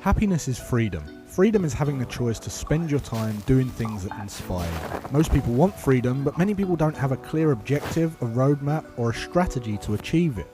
Happiness is freedom. Freedom is having the choice to spend your time doing things that inspire you. Most people want freedom, but many people don't have a clear objective, a roadmap, or a strategy to achieve it.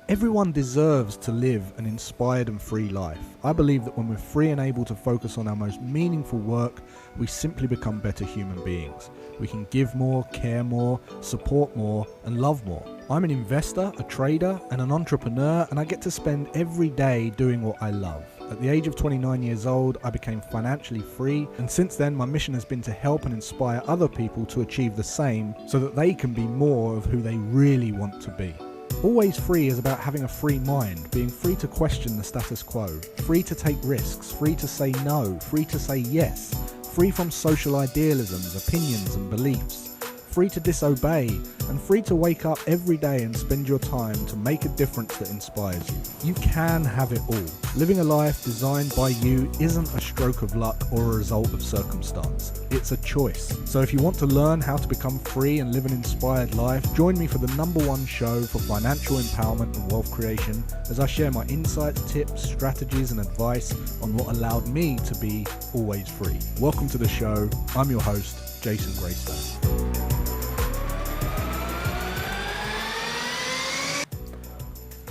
Everyone deserves to live an inspired and free life. I believe that when we're free and able to focus on our most meaningful work, we simply become better human beings. We can give more, care more, support more, and love more. I'm an investor, a trader, and an entrepreneur, and I get to spend every day doing what I love. At the age of 29 years old, I became financially free, and since then my mission has been to help and inspire other people to achieve the same so that they can be more of who they really want to be. Always Free is about having a free mind, being free to question the status quo, free to take risks, free to say no, free to say yes, free from social idealisms, opinions and beliefs, free to disobey, and free to wake up every day and spend your time to make a difference that inspires you. You can have it all. Living a life designed by you isn't a stroke of luck or a result of circumstance. It's a choice. So if you want to learn how to become free and live an inspired life, join me for the #1 show for financial empowerment and wealth creation as I share my insights, tips, strategies and advice on what allowed me to be always free. Welcome to the show. I'm your host, Jason Graystone.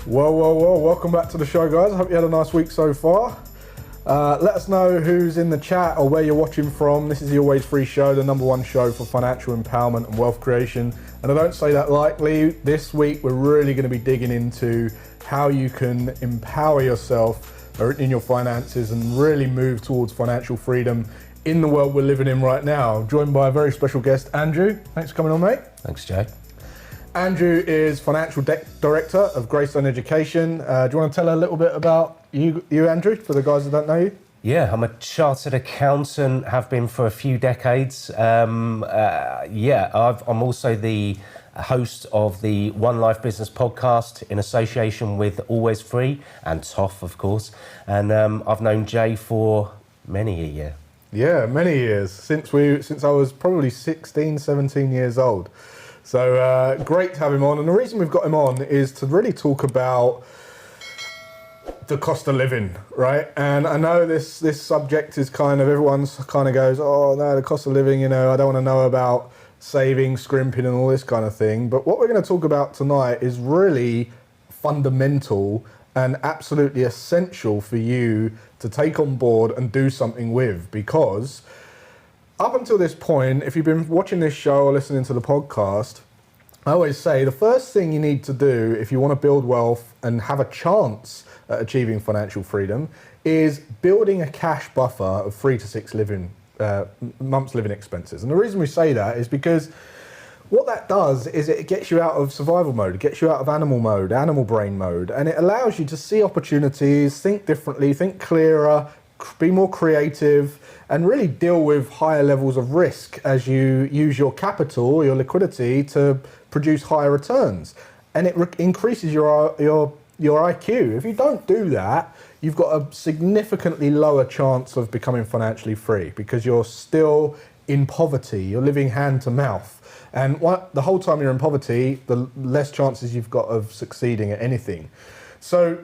Whoa. Welcome back to the show, guys. I hope you had a nice week so far. Let us know who's in the chat or where you're watching from. This is the Always Free Show, the #1 show for financial empowerment and wealth creation. And I don't say that lightly. This week, we're really going to be digging into how you can empower yourself in your finances and really move towards financial freedom in the world we're living in right now. Joined by a very special guest, Andrew. Thanks for coming on, mate. Thanks, Jay. Andrew is Financial Director of Graystone Education. Do you want to tell a little bit about you, Andrew, for the guys that don't know you? Yeah, I'm a chartered accountant, have been for a few decades. I'm also the host of the One Life Business podcast in association with Always Free and TOF, of course. And I've known Jay for many a year. Yeah, many years, since I was probably 16, 17 years old. So great to have him on. And the reason we've got him on is to really talk about the cost of living, right? And I know this subject is everyone's goes, oh no, the cost of living, I don't want to know about saving, scrimping and all this kind of thing. But what we're going to talk about tonight is really fundamental and absolutely essential for you to take on board and do something with, because up until this point, if you've been watching this show or listening to the podcast, I always say the first thing you need to do if you want to build wealth and have a chance at achieving financial freedom is building a cash buffer of 3 to 6 months living expenses. And the reason we say that is because what that does is it gets you out of survival mode, it gets you out of animal mode, animal brain mode, and it allows you to see opportunities, think differently, think clearer, be more creative, and really deal with higher levels of risk as you use your capital, your liquidity, to produce higher returns. And it increases your IQ. If you don't do that, you've got a significantly lower chance of becoming financially free because you're still in poverty. You're living hand to mouth. And the whole time you're in poverty, the less chances you've got of succeeding at anything. So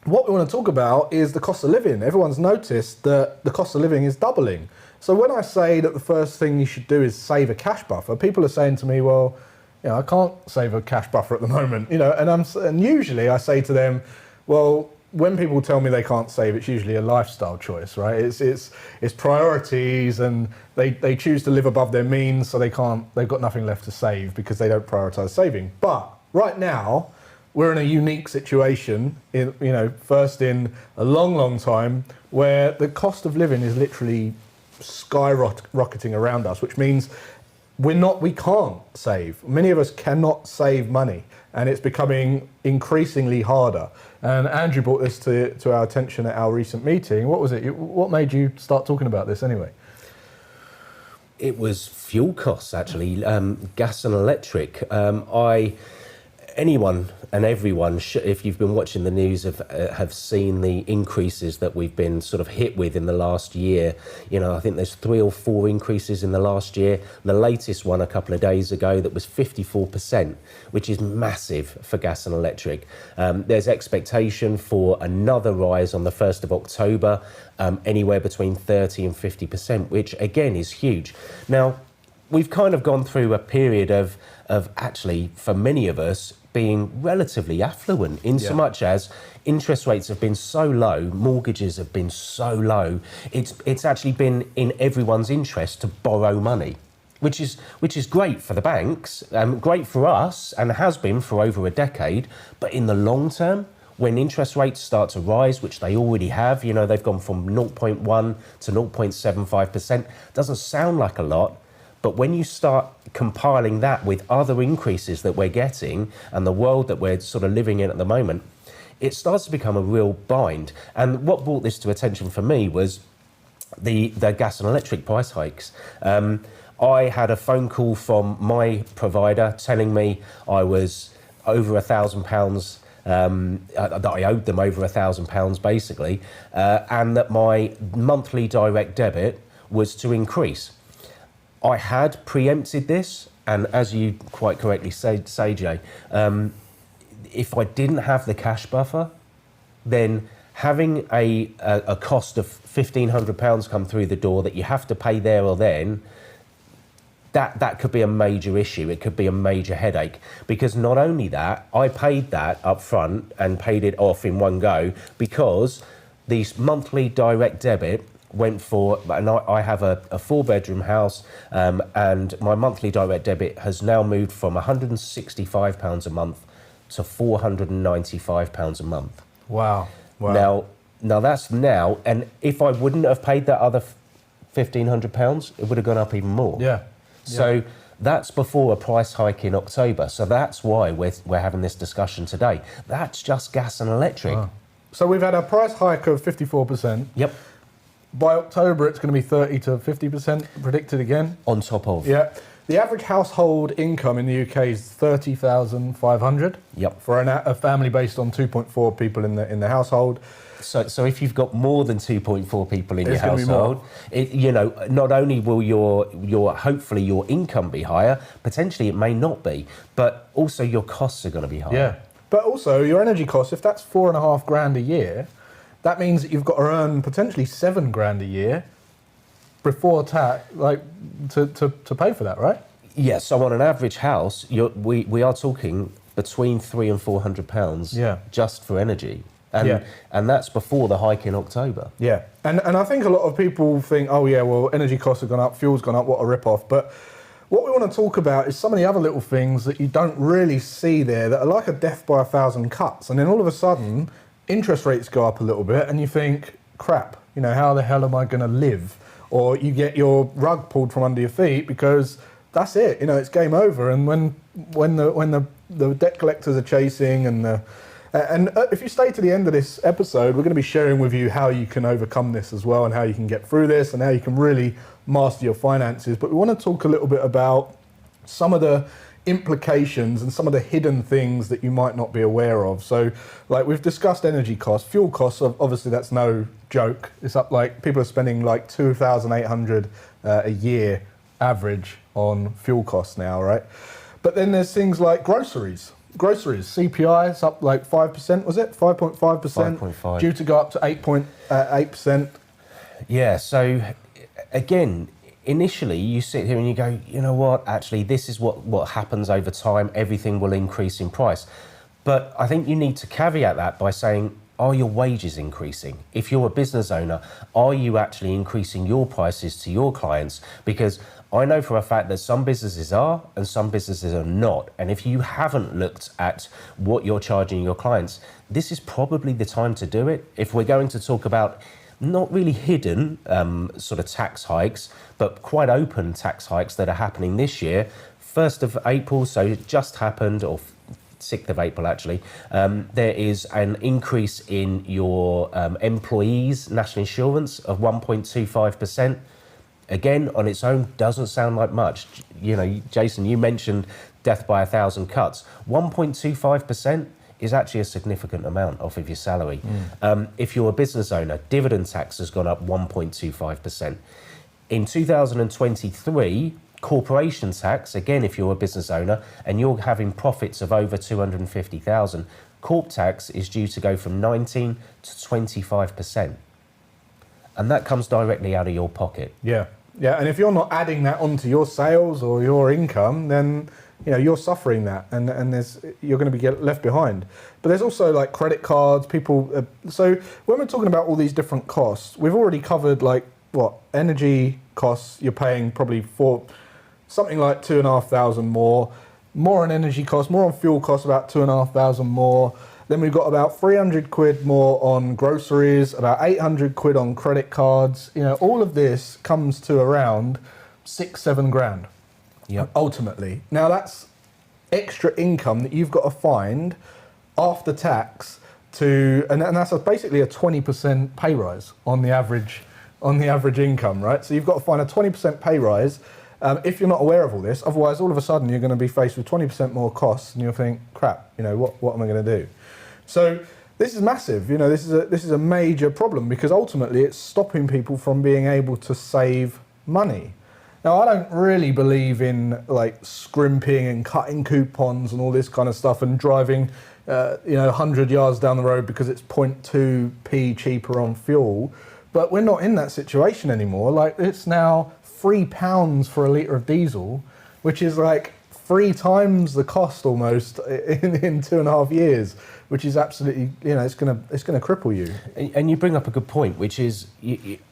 what we want to talk about is the cost of living. Everyone's noticed that the cost of living is doubling. So when I say that the first thing you should do is save a cash buffer, people are saying to me, well, I can't save a cash buffer at the moment, and usually I say to them, well, when people tell me they can't save, it's usually a lifestyle choice, right? It's priorities, and they choose to live above their means, so they've got nothing left to save because they don't prioritize saving. But right now, we're in a unique situation, first in a long time, where the cost of living is literally skyrocketing around us, which means we can't save. Many of us cannot save money, and it's becoming increasingly harder. And Andrew brought this to our attention at our recent meeting. What was it? What made you start talking about this anyway? It was fuel costs, actually, gas and electric. anyone and everyone, if you've been watching the news, have seen the increases that we've been sort of hit with in the last year. You know, I think there's 3 or 4 increases in the last year. The latest one a couple of days ago that was 54%, which is massive for gas and electric. There's expectation for another rise on the 1st of October, anywhere between 30 and 50%, which again is huge. Now, we've kind of gone through a period of actually, for many of us, being relatively affluent in so much as interest rates have been so low, mortgages have been so low, it's actually been in everyone's interest to borrow money, which is great for the banks, great for us, and has been for over a decade. But in the long term, when interest rates start to rise, which they already have, you know, they've gone from 0.1 to 0.75%, doesn't sound like a lot. But when you start compiling that with other increases that we're getting and the world that we're sort of living in at the moment, it starts to become a real bind. And what brought this to attention for me was the gas and electric price hikes. I had a phone call from my provider telling me I was over £1,000, that I owed them over £1,000 basically, and that my monthly direct debit was to increase. I had preempted this, and as you quite correctly say Jay, if I didn't have the cash buffer, then having a cost of £1,500 come through the door that you have to pay there or then, that could be a major issue. It could be a major headache, because not only that, I paid that up front and paid it off in one go, because these monthly direct debit went for, and I have a 4-bedroom house, and my monthly direct debit has now moved from £165 a month to £495 a month. Wow. Now that's now, and if I wouldn't have paid that other £1,500, it would have gone up even more. So that's before a price hike in October. So that's why we're having this discussion today. That's just gas and electric. Wow. So we've had a price hike of 54%. Yep. By October, it's going to be 30 to 50% predicted again. On top of. Yeah. The average household income in the UK is 30,500. Yep. For a family based on 2.4 people in the household. So if you've got more than 2.4 people in your It's gonna be household, more. not only will your hopefully your income be higher, potentially it may not be, but also your costs are going to be higher. Yeah. But also your energy costs, if that's £4,500 a year, that means that you've got to earn potentially £7,000 a year before tax, to pay for that, right? Yeah. So on an average house, we are talking between £300 and £400 just for energy, and that's before the hike in October. Yeah. And I think a lot of people think, oh yeah, well, energy costs have gone up, fuel's gone up, what a rip-off. But what we want to talk about is some of the other little things that you don't really see there that are like a death by 1,000 cuts. And then all of a sudden, interest rates go up a little bit and you think, crap, how the hell am I going to live? Or you get your rug pulled from under your feet because that's it, it's game over. And when the debt collectors are chasing and if you stay to the end of this episode, we're going to be sharing with you how you can overcome this as well, and how you can get through this, and how you can really master your finances. But we want to talk a little bit about some of the implications and some of the hidden things that you might not be aware of. So, like we've discussed energy costs, fuel costs, obviously that's no joke. It's up, like people are spending like 2,800 a year average on fuel costs now, right? But then there's things like groceries, CPI, it's up like 5%, was it? 5.5%? 5.5. Due to go up to 8.8%. Yeah, so again, initially you sit here and you go, you know what, actually this is what happens over time, everything will increase in price. But I think you need to caveat that by saying, are your wages increasing? If you're a business owner, are you actually increasing your prices to your clients? Because I know for a fact that some businesses are and some businesses are not. And if you haven't looked at what you're charging your clients, this is probably the time to do it. If we're going to talk about not really hidden sort of tax hikes, but quite open tax hikes that are happening this year, 1st of April, so it just happened, or 6th of April actually, there is an increase in your employees' national insurance of 1.25%. again, on its own, doesn't sound like much. You know, Jason, you mentioned death by 1,000 cuts. 1.25% is actually a significant amount off of your salary. If you're a business owner, dividend tax has gone up 1.25%. In 2023, corporation tax, again, if you're a business owner and you're having profits of over 250,000, corp tax is due to go from 19 to 25%. And that comes directly out of your pocket. Yeah, and if you're not adding that onto your sales or your income, then you're suffering that, and you're going to be left behind. But there's also like credit cards, people. So when we're talking about all these different costs, we've already covered like what energy costs. You're paying probably for something like 2,500 more on energy costs, more on fuel costs, about 2,500 more. Then we've got about 300 quid more on groceries, about 800 quid on credit cards. All of this comes to around 6-7 grand. Yep. Ultimately. Now that's extra income that you've got to find after tax and that's basically a 20% pay rise on the average income, right? So you've got to find a 20% pay rise if you're not aware of all this. Otherwise, all of a sudden, you're going to be faced with 20% more costs, and you'll think, crap, what am I going to do? So this is massive. This is a major problem, because ultimately it's stopping people from being able to save money. Now, I don't really believe in like scrimping and cutting coupons and all this kind of stuff and driving 100 yards down the road because it's 0.2p cheaper on fuel. But we're not in that situation anymore. Like, it's now £3 for a litre of diesel, which is like 3 times the cost almost in 2.5 years, which is absolutely, it's gonna cripple you. And you bring up a good point, which is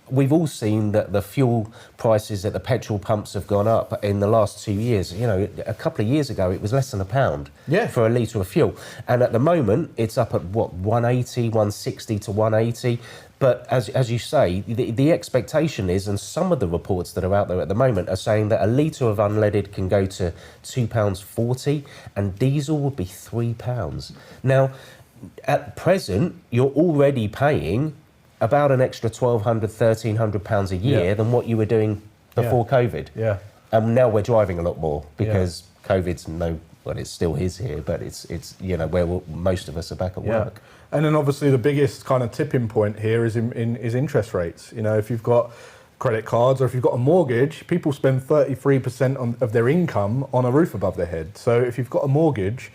we've all seen that the fuel prices at the petrol pumps have gone up in the last 2 years. A couple of years ago it was less than £1 for a litre of fuel, and at the moment it's up at 180, 160 to 180. But as you say, the expectation is, and some of the reports that are out there at the moment are saying that a litre of unleaded can go to £2.40 and diesel would be £3. Now, at present, you're already paying about an extra £1,200, £1,300 a year than what you were doing before COVID. Yeah. And now we're driving a lot more because COVID's it still is here, but it's where most of us are back at work. And then obviously the biggest kind of tipping point here is is interest rates. If you've got credit cards or if you've got a mortgage, people spend 33% of their income on a roof above their head. So if you've got a mortgage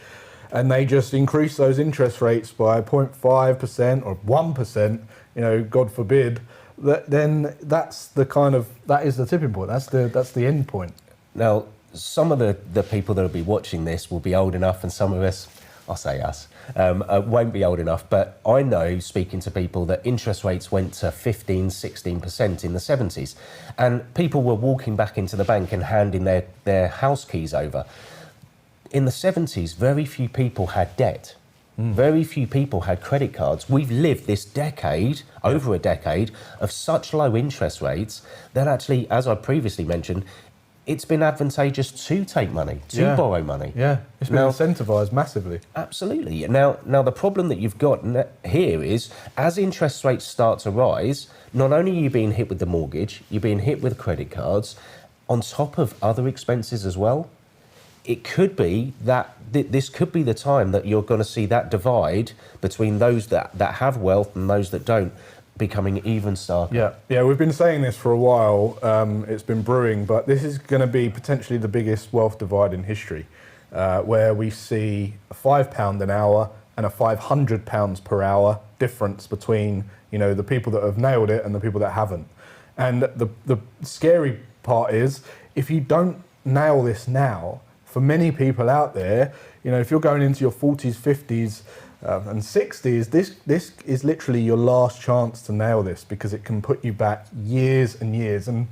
and they just increase those interest rates by 0.5% or 1%, God forbid, then that is the tipping point. That's the end point. Now, some of the people that will be watching this will be old enough, and some of us, I'll say us, won't be old enough. But I know, speaking to people, that interest rates went to 15, 16% in the 70s. And people were walking back into the bank and handing their house keys over. In the 70s, very few people had debt. Very few people had credit cards. We've lived this decade, over a decade, of such low interest rates that actually, as I previously mentioned, it's been advantageous to take money, to borrow money. Yeah, it's been incentivised massively. Absolutely. Now the problem that you've got here is, as interest rates start to rise, not only are you being hit with the mortgage, you're being hit with credit cards, on top of other expenses as well. It could be that this could be the time that you're going to see that divide between those that have wealth and those that don't becoming even starker. Yeah, we've been saying this for a while. It's been brewing, but this is going to be potentially the biggest wealth divide in history, where we see a £5 an hour and a £500 per hour difference between the people that have nailed it and the people that haven't. And the scary part is, if you don't nail this now, for many people out there, if you're going into your 40s, 50s, and 60s, this is literally your last chance to nail this, because it can put you back years and years. And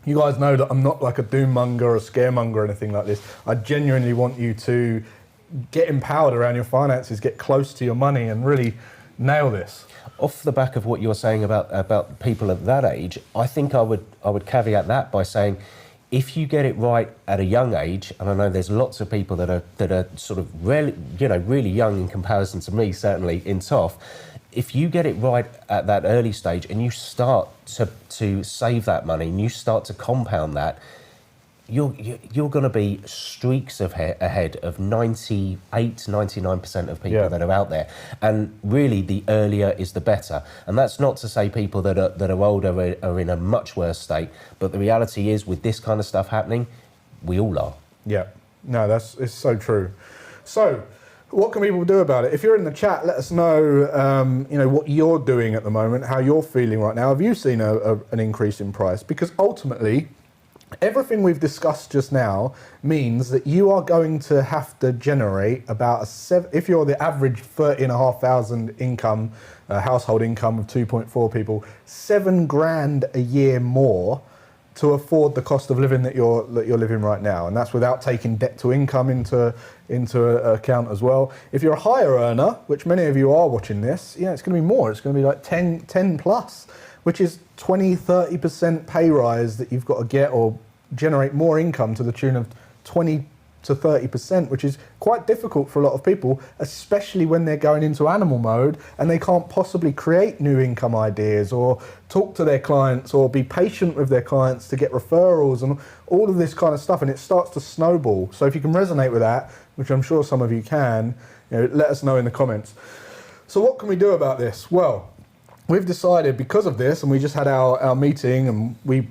you guys know that I'm not like a doom monger or a scaremonger or anything like this. I genuinely want you to get empowered around your finances, get close to your money, and really nail this. Off the back of what you're saying about people at that age, I think I would caveat that by saying, if you get it right at a young age, and I know there's lots of people that are sort of really young in comparison to me, certainly in TOF, if you get it right at that early stage and you start to save that money and you start to compound that, you're going to be streaks ahead of 98, 99% of people that are out there. And really, the earlier is the better. And that's not to say people that are older are in a much worse state. But the reality is, with this kind of stuff happening, we all are. Yeah. No, it's so true. So, what can people do about it? If you're in the chat, let us know, what you're doing at the moment, how you're feeling right now. Have you seen an increase in price? Because ultimately, everything we've discussed just now means that you are going to have to generate about if you're the average 30,500 income, household income of 2.4 people, $7,000 a year more to afford the cost of living that you're living right now, and that's without taking debt to income into account as well. If you're a higher earner, which many of you are watching this, it's going to be more. It's going to be like 10 plus, which is 20-30% pay rise that you've got to get, or generate more income to the tune of 20 to 30%, which is quite difficult for a lot of people, especially when they're going into animal mode and they can't possibly create new income ideas or talk to their clients or be patient with their clients to get referrals and all of this kind of stuff, and it starts to snowball. So if you can resonate with that, which I'm sure some of you can, let us know in the comments. So what can we do about this? Well, we've decided, because of this, and we just had our meeting, and we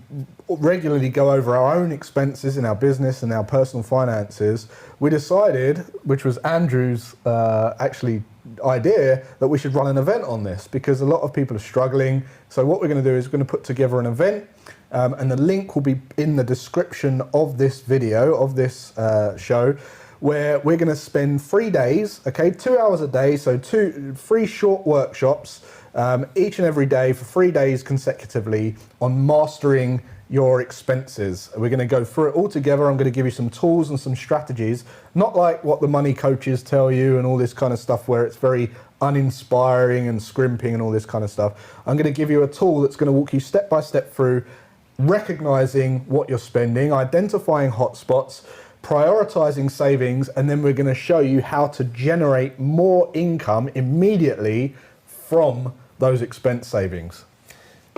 regularly go over our own expenses in our business and our personal finances, we decided, which was Andrew's actually idea, that we should run an event on this, because a lot of people are struggling. So what we're going to do is we're going to put together an event, and the link will be in the description of this video, of this show, where we're going to spend 3 days, 2 hours a day, so 3 short workshops, each and every day for 3 days consecutively on mastering your expenses. We're going to go through it all together. I'm going to give you some tools and some strategies, not like what the money coaches tell you and all this kind of stuff where it's very uninspiring and scrimping and all this kind of stuff. I'm going to give you a tool that's going to walk you step by step through recognizing what you're spending, identifying hotspots, prioritizing savings, and then we're going to show you how to generate more income immediately from those expense savings.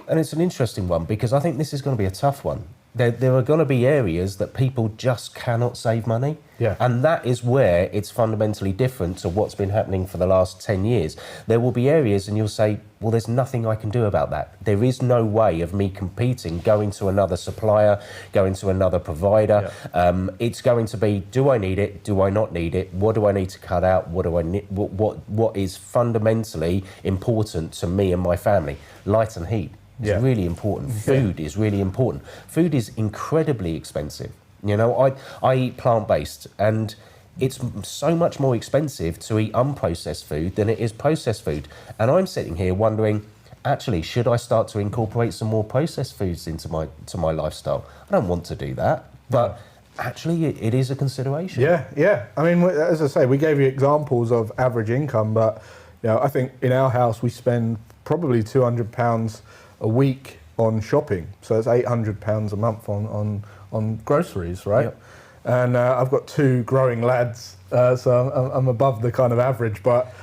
And it's an interesting one, because I think this is going to be a tough one. There are going to be areas that people just cannot save money. Yeah. And that is where it's fundamentally different to what's been happening for the last 10 years. There will be areas and you'll say, well, there's nothing I can do about that. There is no way of me competing, going to another supplier, going to another provider. Yeah. It's going to be, do I need it? Do I not need it? What do I need to cut out? What do I need? What is fundamentally important to me and my family? Light and heat. It's really important. Food is really important. Food is incredibly expensive. I eat plant-based, and it's so much more expensive to eat unprocessed food than it is processed food. And I'm sitting here wondering, actually, should I start to incorporate some more processed foods into my lifestyle? I don't want to do that, but actually it is a consideration. Yeah. I mean, as I say, we gave you examples of average income, but I think in our house we spend probably £200 a week on shopping, so it's £800 a month on groceries, right? Yep. And I've got 2 growing lads, so I'm above the kind of average, but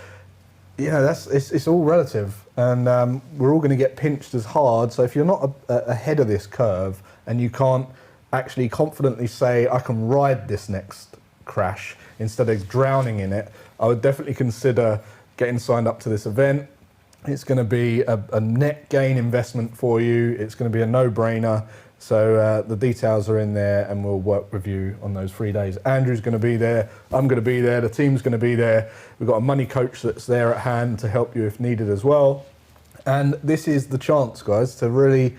it's all relative, and we're all going to get pinched as hard. So if you're not ahead of this curve and you can't actually confidently say, I can ride this next crash instead of drowning in it, I would definitely consider getting signed up to this event. It's going to be a net gain investment for you. It's going to be a no-brainer. So the details are in there, and we'll work with you on those 3 days. Andrew's going to be there. I'm going to be there. The team's going to be there. We've got a money coach that's there at hand to help you if needed as well. And this is the chance, guys, to really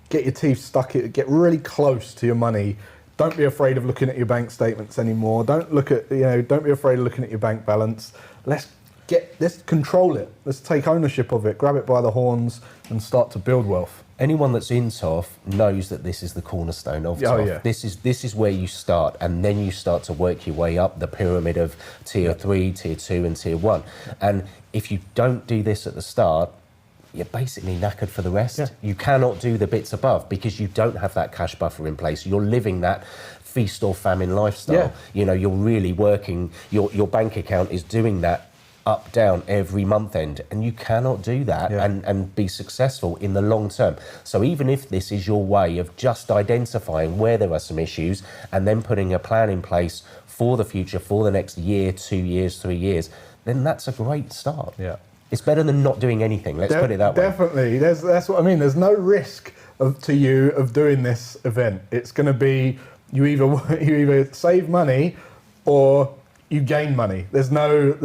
get your teeth stuck in, get really close to your money. Don't be afraid of looking at your bank statements anymore. Don't be afraid of looking at your bank balance. Let's control it. Let's take ownership of it, grab it by the horns, and start to build wealth. Anyone that's in TOF knows that this is the cornerstone of TOF. Oh, yeah. This is where you start, and then you start to work your way up the pyramid of tier 3, tier 2, and tier 1. And if you don't do this at the start, you're basically knackered for the rest. Yeah. You cannot do the bits above because you don't have that cash buffer in place. You're living that feast or famine lifestyle. Yeah. You're really working. Your bank account is doing that up, down every month end, and you cannot do that and be successful in the long term. So even if this is your way of just identifying where there are some issues and then putting a plan in place for the future, for the next year, 2 years, 3 years, then that's a great start. Yeah. It's better than not doing anything, let's put it that way. Definitely, that's what I mean. There's no risk to you of doing this event. It's going to be, you either save money or you gain money. There's no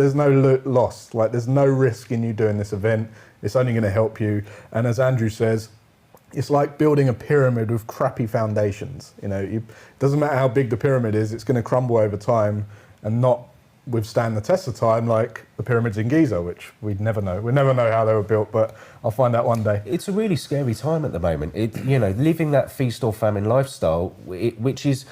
loss. Like, there's no risk in you doing this event. It's only going to help you. And as Andrew says, it's like building a pyramid with crappy foundations. You know, it doesn't matter how big the pyramid is, it's going to crumble over time and not withstand the test of time like the pyramids in Giza, which we'd never know. We'd never know how they were built, but I'll find out one day. It's a really scary time at the moment. Living that feast or famine lifestyle, which is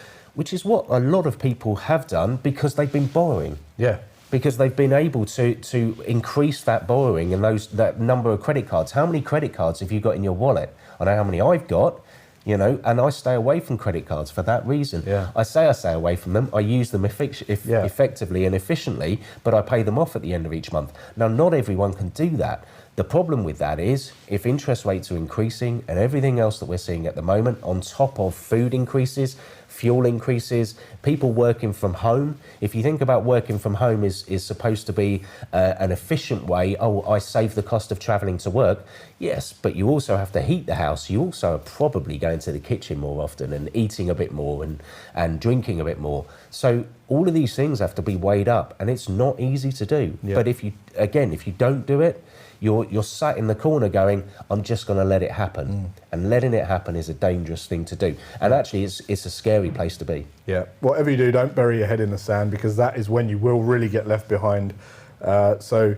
what a lot of people have done because they've been borrowing. Yeah. Because they've been able to increase that borrowing and that number of credit cards. How many credit cards have you got in your wallet? I know how many I've got. And I stay away from credit cards for that reason. Yeah. I stay away from them. I use them effectively and efficiently, but I pay them off at the end of each month. Now, not everyone can do that. The problem with that is if interest rates are increasing and everything else that we're seeing at the moment, on top of food increases, fuel increases, people working from home. If you think about working from home is supposed to be an efficient way. Oh, I save the cost of travelling to work. Yes, but you also have to heat the house. You also are probably going to the kitchen more often and eating a bit more and drinking a bit more. So all of these things have to be weighed up, and it's not easy to do. Yeah. But if you don't do it, you're sat in the corner going, I'm just going to let it happen. And letting it happen is a dangerous thing to do. And actually, it's a scary place to be. Yeah. Whatever you do, don't bury your head in the sand, because that is when you will really get left behind. So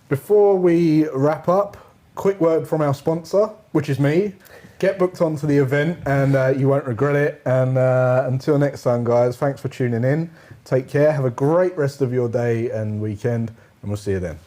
before we wrap up, quick word from our sponsor, which is me. Get booked onto the event and you won't regret it. And until next time, guys, thanks for tuning in. Take care. Have a great rest of your day and weekend, and we'll see you then.